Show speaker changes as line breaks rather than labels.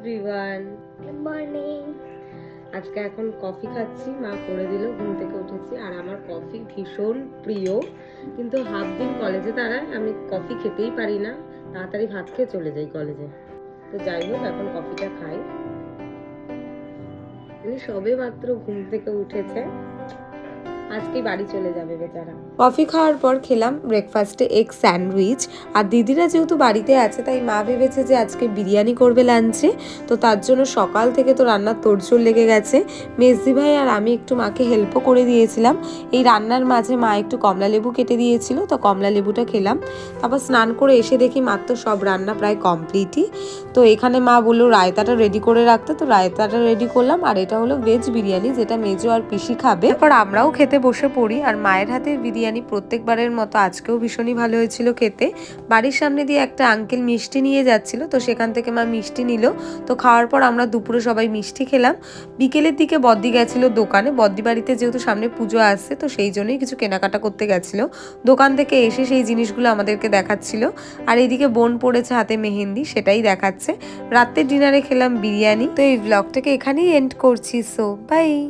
Everyone,
good morning.
আজকে এখন coffee খাচ্ছি। মা করে দিল, ঘুম থেকে উঠেছি। আর আমার কফি ভীষণ প্রিয়, কিন্তু হাফ দিন কলেজে দাঁড়ায়, আমি কফি খেতেই পারি না, তাড়াতাড়ি ভাত খেয়ে চলে যাই কলেজে। তো যাই হোক, এখন কফিটা খাই। সবে মাত্র ঘুম থেকে উঠেছে, আজকে বাড়ি চলে যাবে বেচারা। কফি খাওয়ার পর খেলাম ব্রেকফাস্টে এগ স্যান্ডউইচ। আর দিদিরা যেহেতু বাড়িতে আছে, তাই মা ভেবেছে যে আজকে বিরিয়ানি করবে লাঞ্চে। তো তার জন্য সকাল থেকে তো রান্নার তোড়জোড় লেগে গেছে। মেজদি ভাই আর আমি একটু মাকে হেল্পও করে দিয়েছিলাম। এই রান্নার মাঝে মা একটু কমলা লেবু কেটে দিয়েছিল, তো কমলা লেবুটা খেলাম। তারপর স্নান করে এসে দেখি মাত্র সব রান্না প্রায় কমপ্লিটই। তো এখানে মা বললো রায়তাটা রেডি করে রাখতে, তো রায়তাটা রেডি করলাম। আর এটা হলো ভেজ বিরিয়ানি, যেটা মেজো আর পিসি খাবে। তারপর আমরাও খেতে বসে পড়ি। আর মায়ের হাতের বিরিয়ানি প্রত্যেকবারের মতো আজকেও ভীষণই ভালো হয়েছিল খেতে। বাড়ির সামনে দিয়ে একটা আঙ্কেল মিষ্টি নিয়ে যাচ্ছিল, তো সেখান থেকে মা মিষ্টি নিল। তো খাওয়ার পর আমরা দুপুরে সবাই মিষ্টি খেলাম। বিকেলের দিকে বদ্দি গেছিল দোকানে। বদ্দি বাড়িতে যেহেতু সামনে পুজো আসছে, তো সেই জন্যই কিছু কেনাকাটা করতে গেছিল। দোকান থেকে এসে সেই জিনিসগুলো আমাদেরকে দেখাচ্ছিল। আর এইদিকে বোন পড়েছে হাতে মেহেন্দি, সেটাই দেখাচ্ছে। রাতের ডিনারে খেলাম বিরিয়ানি। তো এই ব্লগটাকে এখানেই এন্ড করছি। So by.